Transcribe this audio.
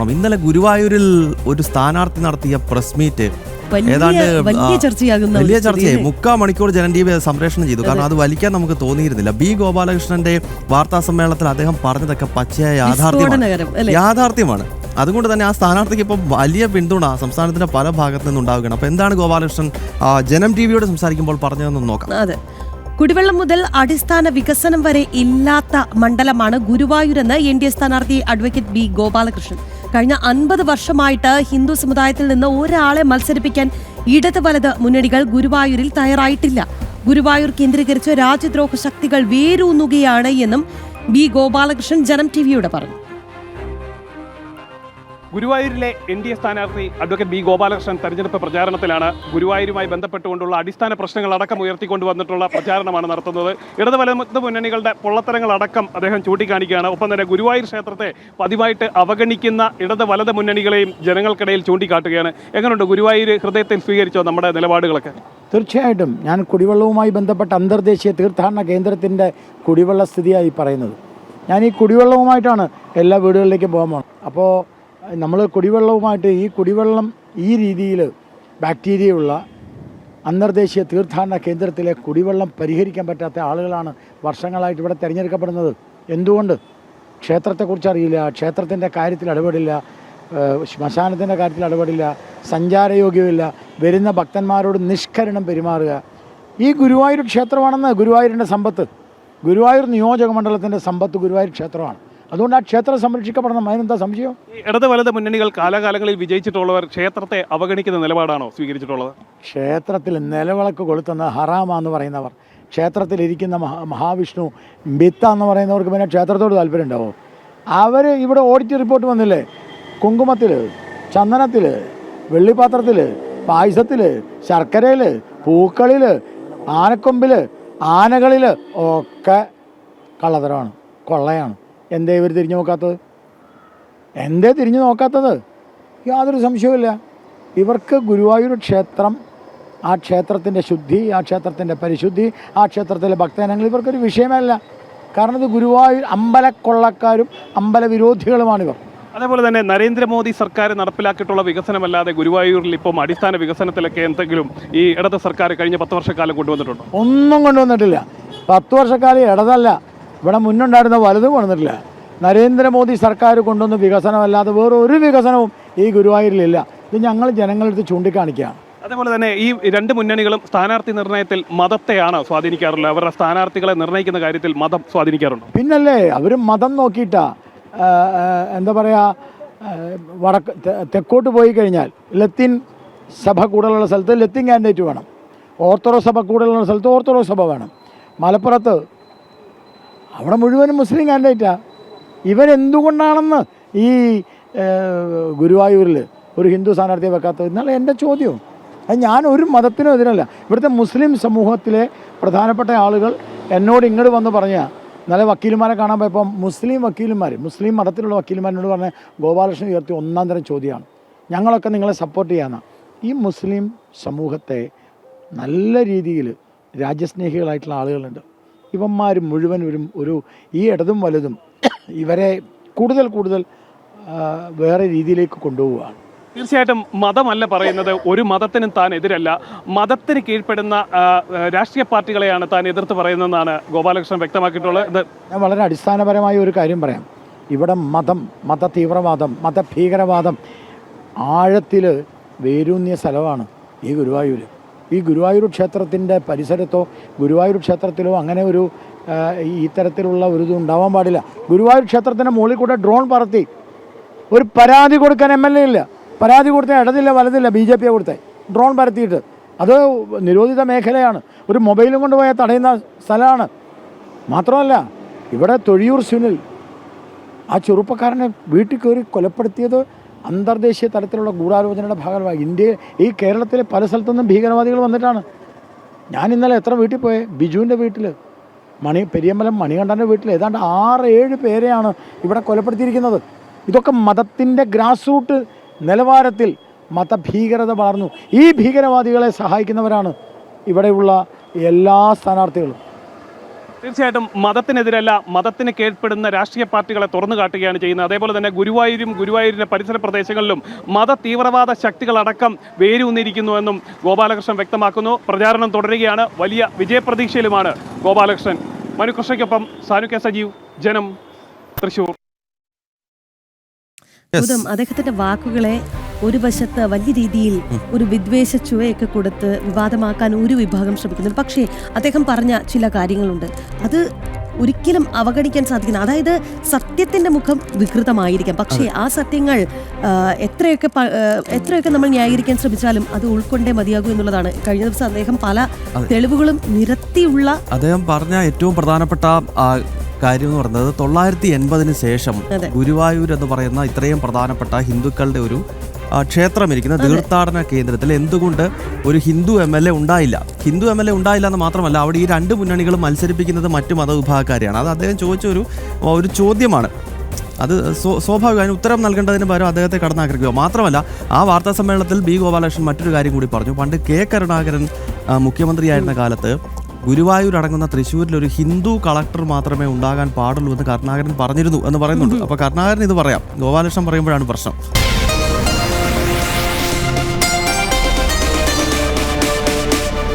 നോക്കണം. ഇന്നലെ ഗുരുവായൂരിൽ ഒരു സ്ഥാനാർത്ഥി നടത്തിയ പ്രസ് മീറ്റ് ഏതാണ്ട് വലിയ ചർച്ചയായി. 3/4 മണിക്കൂർ ജനം ടി വി സംപ്രേഷണം ചെയ്തു. കാരണം അത് വലിക്കാൻ നമുക്ക് തോന്നിയിരുന്നില്ല. ബി ഗോപാലകൃഷ്ണന്റെ വാർത്താ സമ്മേളനത്തിൽ അദ്ദേഹം പറഞ്ഞതൊക്കെ പച്ചയായ യാഥാർത്ഥ്യമാണ്. അതുകൊണ്ട് തന്നെ ആ സ്ഥാനാർത്ഥിക്ക് ഇപ്പം വലിയ പിന്തുണ സംസ്ഥാനത്തിന്റെ പല ഭാഗത്തു നിന്നുണ്ടാവുകയാണ്. അപ്പൊ എന്താണ് ഗോപാലകൃഷ്ണൻ ജനം ടി വിയോട് സംസാരിക്കുമ്പോൾ പറഞ്ഞതെന്ന് നോക്കാം. അതെ, കുടിവെള്ളം മുതൽ അടിസ്ഥാന വികസനം വരെ ഇല്ലാത്ത മണ്ഡലമാണ് ഗുരുവായൂരെന്ന് NDA സ്ഥാനാർത്ഥി അഡ്വക്കേറ്റ് ബി ഗോപാലകൃഷ്ണൻ. കഴിഞ്ഞ 50 വർഷമായിട്ട് ഹിന്ദു സമുദായത്തിൽ നിന്ന് ഒരാളെ മത്സരിപ്പിക്കാൻ ഇടത് വലത് മുന്നണികൾ ഗുരുവായൂരിൽ തയ്യാറായിട്ടില്ല. ഗുരുവായൂർ കേന്ദ്രീകരിച്ച് രാജ്യദ്രോഹ ശക്തികൾ വേരൂന്നുകയാണ് എന്നും ബി ഗോപാലകൃഷ്ണൻ ജനം ടിവിയോട് പറഞ്ഞു. ഗുരുവായൂരിലെ NDA സ്ഥാനാർത്ഥി അഡ്വക്കേറ്റ് ബി ഗോപാലകൃഷ്ണൻ തെരഞ്ഞെടുപ്പ് പ്രചാരണത്തിലാണ്. ഗുരുവായൂരുമായി ബന്ധപ്പെട്ടുകൊണ്ടുള്ള അടിസ്ഥാന പ്രശ്നങ്ങളടക്കം ഉയർത്തിക്കൊണ്ടുവന്നിട്ടുള്ള പ്രചാരണമാണ് നടത്തുന്നത്. ഇടത് വലത് മുന്നണികളുടെ പൊള്ളത്തരങ്ങളടക്കം അദ്ദേഹം ചൂണ്ടിക്കാണിക്കുകയാണ്. ഒപ്പം തന്നെ ഗുരുവായൂർ ക്ഷേത്രത്തെ പതിവായിട്ട് അവഗണിക്കുന്ന ഇടത് വലത് മുന്നണികളെയും ജനങ്ങൾക്കിടയിൽ ചൂണ്ടിക്കാട്ടുകയാണ്. എങ്ങനെയുണ്ട് ഗുരുവായൂർ ഹൃദയത്തിൽ സ്വീകരിച്ചോ നമ്മുടെ നിലപാടുകളൊക്കെ? തീർച്ചയായിട്ടും ഞാൻ കുടിവെള്ളവുമായി ബന്ധപ്പെട്ട അന്തർദേശീയ തീർത്ഥാടന കേന്ദ്രത്തിൻ്റെ കുടിവെള്ള സ്ഥിതിയായി പറയുന്നത്. ഞാൻ ഈ കുടിവെള്ളവുമായിട്ടാണ് എല്ലാ വീടുകളിലേക്കും പോകാൻ പോകുന്നത്. അപ്പോൾ നമ്മൾ കുടിവെള്ളവുമായിട്ട് ഈ കുടിവെള്ളം ഈ രീതിയിൽ ബാക്ടീരിയയുള്ള അന്തർദേശീയ തീർത്ഥാടന കേന്ദ്രത്തിലെ കുടിവെള്ളം പരിഹരിക്കാൻ പറ്റാത്ത ആളുകളാണ് വർഷങ്ങളായിട്ട് ഇവിടെ തിരഞ്ഞെടുക്കപ്പെടുന്നത്. എന്തുകൊണ്ട്? ക്ഷേത്രത്തെക്കുറിച്ച് അറിയില്ല, ക്ഷേത്രത്തിൻ്റെ കാര്യത്തിൽ ഇടപെടില്ല, ശ്മശാനത്തിൻ്റെ കാര്യത്തിൽ ഇടപെടില്ല, സഞ്ചാരയോഗ്യമില്ല, വരുന്ന ഭക്തന്മാരോട് നിഷ്കരണം പെരുമാറുക. ഈ ഗുരുവായൂർ ക്ഷേത്രമാണെന്ന് ഗുരുവായൂരിൻ്റെ സമ്പത്ത്, ഗുരുവായൂർ നിയോജക മണ്ഡലത്തിൻ്റെ സമ്പത്ത് ഗുരുവായൂർ ക്ഷേത്രമാണ്. അതുകൊണ്ട് ആ ക്ഷേത്രം സംരക്ഷിക്കപ്പെടണം. അതിനെന്താ സംശയം? ഇടത് വലത് മുന്നണികൾ കാലാകാലങ്ങളിൽ വിജയിച്ചിട്ടുള്ളവർ ക്ഷേത്രത്തെ അവഗണിക്കുന്ന നിലപാടാണോ സ്വീകരിച്ചിട്ടുള്ളത്? ക്ഷേത്രത്തിൽ നിലവിളക്ക് കൊളുത്തുന്ന ഹറാമാന്ന് പറയുന്നവർ, ക്ഷേത്രത്തിലിരിക്കുന്ന മഹാവിഷ്ണു ബിത്ത എന്ന് പറയുന്നവർക്ക് പിന്നെ ക്ഷേത്രത്തോട് താല്പര്യം ഉണ്ടാവും? അവർ ഇവിടെ ഓഡിറ്റ് റിപ്പോർട്ട് വന്നില്ലേ? കുങ്കുമത്തിൽ, ചന്ദനത്തിൽ, വെള്ളിപ്പാത്രത്തിൽ, പായസത്തിൽ, ശർക്കരയിൽ, പൂക്കളിൽ, ആനക്കൊമ്പിൽ, ആനകളിൽ ഒക്കെ കള്ളത്തരമാണ്, കൊള്ളയാണ്. എന്തേ ഇവർ തിരിഞ്ഞു നോക്കാത്തത്? എന്തേ തിരിഞ്ഞു നോക്കാത്തത്? യാതൊരു സംശയവുമില്ല. ഇവർക്ക് ഗുരുവായൂർ ക്ഷേത്രം, ആ ക്ഷേത്രത്തിൻ്റെ ശുദ്ധി, ആ ക്ഷേത്രത്തിൻ്റെ പരിശുദ്ധി, ആ ക്ഷേത്രത്തിലെ ഭക്തജനങ്ങൾ ഇവർക്കൊരു വിഷയമല്ല. കാരണം ഇത് ഗുരുവായൂർ അമ്പലക്കൊള്ളക്കാരും അമ്പലവിരോധികളുമാണിവർ. അതേപോലെ തന്നെ നരേന്ദ്രമോദി സർക്കാർ നടപ്പിലാക്കിയിട്ടുള്ള വികസനമല്ലാതെ ഗുരുവായൂരിൽ ഇപ്പം അടിസ്ഥാന വികസനത്തിലൊക്കെ എന്തെങ്കിലും ഈ ഇടത് സർക്കാർ കഴിഞ്ഞ 10 വർഷക്കാലം കൊണ്ടുവന്നിട്ടുണ്ടോ? ഒന്നും കൊണ്ടുവന്നിട്ടില്ല. 10 വർഷക്കാലം ഇടതല്ല, ഇവിടെ മുന്നുണ്ടായിരുന്ന വലുതും കൊണ്ടുവന്നിട്ടില്ല. നരേന്ദ്രമോദി സർക്കാർ കൊണ്ടുവന്ന വികസനമല്ലാതെ വേറെ ഒരു വികസനവും ഈ ഗുരുവായൂരിലില്ല. ഇത് ഞങ്ങൾ ജനങ്ങളെടുത്ത് ചൂണ്ടിക്കാണിക്കുകയാണ്. അതേപോലെ തന്നെ ഈ രണ്ട് മുന്നണികളും സ്ഥാനാർത്ഥി നിർണയത്തിൽ മതത്തെയാണ് സ്വാധീനിക്കാറുള്ളത്. അവരുടെ സ്ഥാനാർത്ഥികളെ നിർണ്ണയിക്കുന്ന കാര്യത്തിൽ മതം സ്വാധീനിക്കാറുണ്ടോ? പിന്നല്ലേ, അവർ മതം നോക്കിയിട്ടാ. എന്താ പറയുക, തെക്കോട്ട് പോയി കഴിഞ്ഞാൽ ലത്തീൻ സഭ കൂടുതലുള്ള സ്ഥലത്ത് ലത്തീൻ കാൻഡിഡേറ്റ് വേണം, ഓർത്തഡോക്സ് സഭ കൂടുതലുള്ള സ്ഥലത്ത് ഓർത്തഡോക്സ് സഭ വേണം. മലപ്പുറത്ത് അവിടെ മുഴുവനും മുസ്ലിം കാൻഡിഡേറ്റാണ്. ഇവരെന്തുകൊണ്ടാണെന്ന് ഈ ഗുരുവായൂരിൽ ഒരു ഹിന്ദു സ്ഥാനാർത്ഥിയെ വെക്കാത്തത് എന്നാണ് എൻ്റെ ചോദ്യം. അത് ഞാൻ ഒരു മതത്തിനും എതിരല്ല. ഇവിടുത്തെ മുസ്ലിം സമൂഹത്തിലെ പ്രധാനപ്പെട്ട ആളുകൾ എന്നോട് ഇങ്ങോട്ട് വന്ന് പറഞ്ഞാൽ, ഇന്നലെ വക്കീലുമാരെ കാണാൻ പോയപ്പോൾ മുസ്ലിം വക്കീലുമാർ, മുസ്ലിം മതത്തിലുള്ള വക്കീലുമാരോട് പറഞ്ഞ ഗോപാലകൃഷ്ണൻ ഉയർത്തിയ ഒന്നാം തരം ചോദ്യമാണ്, ഞങ്ങളൊക്കെ നിങ്ങളെ സപ്പോർട്ട് ചെയ്യാമെന്നാണ്. ഈ മുസ്ലിം സമൂഹത്തെ നല്ല രീതിയിൽ രാജ്യസ്നേഹികളായിട്ടുള്ള ആളുകളുണ്ട്. ഇവന്മാർ മുഴുവൻ ഒരു ഈ ഇടതും വലുതും ഇവരെ കൂടുതൽ വേറെ രീതിയിലേക്ക് കൊണ്ടുപോവുകയാണ്. തീർച്ചയായിട്ടും മതമല്ല പറയുന്നത്, ഒരു മതത്തിനും താൻ എതിരല്ല. മതത്തിന് കീഴ്പ്പെടുന്ന രാഷ്ട്രീയ പാർട്ടികളെയാണ് താൻ എതിർത്ത് പറയുന്നതെന്നാണ് ഗോപാലകൃഷ്ണൻ വ്യക്തമാക്കിയിട്ടുള്ളത്. ഞാൻ വളരെ അടിസ്ഥാനപരമായ ഒരു കാര്യം പറയാം. ഇവിടെ മത തീവ്രവാദം, മതഭീകരവാദം ആഴത്തിൽ വേരൂന്നിയ സ്ഥലമാണ് ഈ ഗുരുവായൂർ. ഈ ഗുരുവായൂർ ക്ഷേത്രത്തിൻ്റെ പരിസരത്തോ ഗുരുവായൂർ ക്ഷേത്രത്തിലോ അങ്ങനെ ഒരു ഇത്തരത്തിലുള്ള ഒരു ഇത് ഉണ്ടാവാൻ പാടില്ല. ഗുരുവായൂർ ക്ഷേത്രത്തിൻ്റെ മുകളിൽ കൂടെ ഡ്രോൺ പറത്തി ഒരു പരാതി കൊടുക്കാൻ MLA ഇല്ല. പരാതി കൊടുത്താൽ ഇടതില്ല വലതില്ല, BJP കൊടുത്തേ ഡ്രോൺ പരത്തിയിട്ട്. അത് നിരോധിത മേഖലയാണ്. ഒരു മൊബൈലും കൊണ്ടുപോയാൽ തടയുന്ന സ്ഥലമാണ്. മാത്രമല്ല ഇവിടെ തൊഴിയൂർ സുനിൽ, ആ ചെറുപ്പക്കാരനെ വീട്ടിൽ കയറി കൊലപ്പെടുത്തിയത് അന്തർദേശീയ തലത്തിലുള്ള ഗൂഢാലോചനയുടെ ഭാഗമായി. ഈ കേരളത്തിലെ പല സ്ഥലത്തുനിന്നും ഭീകരവാദികൾ വന്നിട്ടാണ്. ഞാൻ ഇന്നലെ എത്ര വീട്ടിൽ പോയേ? ബിജുവിൻ്റെ വീട്ടിൽ, പെരിയമ്പലം മണികണ്ഠൻ്റെ വീട്ടിൽ ഏതാണ്ട് 6-7 പേരെയാണ് ഇവിടെ കൊലപ്പെടുത്തിയിരിക്കുന്നത്. ഇതൊക്കെ മതത്തിൻ്റെ ഗ്രാസ് റൂട്ട് നിലവാരത്തിൽ മതഭീകരത വളർന്നു. ഈ ഭീകരവാദികളെ സഹായിക്കുന്നവരാണ് ഇവിടെയുള്ള എല്ലാ സ്ഥാനാർത്ഥികളും. തീർച്ചയായിട്ടും മതത്തിനെതിരല്ല, മതത്തിന് കീഴ്പ്പെടുന്ന രാഷ്ട്രീയ പാർട്ടികളെ തുറന്നു കാട്ടുകയാണ് ചെയ്യുന്നത്. അതേപോലെ തന്നെ ഗുരുവായൂരിന്റെ പരിസര പ്രദേശങ്ങളിലും മത തീവ്രവാദ ശക്തികളടക്കം വേരൂന്നിരിക്കുന്നുവെന്നും ഗോപാലകൃഷ്ണൻ വ്യക്തമാക്കുന്നു. പ്രചാരണം തുടരുകയാണ്. വലിയ വിജയപ്രതീക്ഷയിലുമാണ് ഗോപാലകൃഷ്ണൻ. മനുകൃഷ്ണയ്ക്കൊപ്പം സാനു കെ സജീവ്, ജനം, തൃശൂർ. അദ്ദേഹത്തിന്റെ വാക്കുകളെ ഒരു വശത്ത് വലിയ രീതിയിൽ ഒരു വിദ്വേഷ ചുവയൊക്കെ കൊടുത്ത് വിവാദമാക്കാൻ ഒരു വിഭാഗം ശ്രമിക്കുന്നു. പക്ഷേ അദ്ദേഹം പറഞ്ഞ ചില കാര്യങ്ങളുണ്ട്, അത് ഒരിക്കലും അവഗണിക്കാൻ സാധിക്കുന്ന, അതായത് സത്യത്തിന്റെ മുഖം വികൃതമായിരിക്കാം, പക്ഷേ ആ സത്യങ്ങൾ എത്രയൊക്കെ നമ്മൾ ന്യായീകരിക്കാൻ ശ്രമിച്ചാലും അത് ഉൾക്കൊണ്ടേ മതിയാകൂ എന്നുള്ളതാണ്. കഴിഞ്ഞ ദിവസം അദ്ദേഹം പല തെളിവുകളും നിരത്തിയുള്ള അദ്ദേഹം പറഞ്ഞ ഏറ്റവും പ്രധാനപ്പെട്ട കാര്യം എന്ന് പറയുന്നത് 980 ശേഷം ഗുരുവായൂർ എന്ന് പറയുന്ന ഇത്രയും പ്രധാനപ്പെട്ട ഹിന്ദുക്കളുടെ ഒരു ക്ഷേത്രം ഇരിക്കുന്ന തീർത്ഥാടന കേന്ദ്രത്തിൽ എന്തുകൊണ്ട് ഒരു ഹിന്ദു MLA ഉണ്ടായില്ല? ഹിന്ദു MLA ഉണ്ടായില്ല എന്ന് മാത്രമല്ല, അവിടെ ഈ രണ്ട് മുന്നണികളും മത്സരിപ്പിക്കുന്നത് മറ്റു മതവിഭാഗക്കാരെയാണ്. അത് അദ്ദേഹം ചോദിച്ച ഒരു ചോദ്യമാണ്. അത് സ്വാഭാവികമായി ഉത്തരം നൽകേണ്ടതിന് പകരം അദ്ദേഹത്തെ കടന്നാക്രമിക്കുക. മാത്രമല്ല, ആ വാർത്താ സമ്മേളനത്തിൽ ബി ഗോപാലകൃഷ്ണൻ മറ്റൊരു കാര്യം കൂടി പറഞ്ഞു. പണ്ട് കെ കരുണാകരൻ മുഖ്യമന്ത്രിയായിരുന്ന കാലത്ത് ഗുരുവായൂർ അടങ്ങുന്ന തൃശ്ശൂരിൽ ഒരു ഹിന്ദു കളക്ടർ മാത്രമേ ഉണ്ടാകാൻ പാടുള്ളൂ എന്ന് കരുണാകരൻ പറഞ്ഞിരുന്നു എന്ന് പറയുന്നുണ്ട്. അപ്പോൾ കരുണാകരൻ ഇത് പറയാം, ഗോപാലകൃഷ്ണൻ പറയുമ്പോഴാണ് പ്രശ്നം.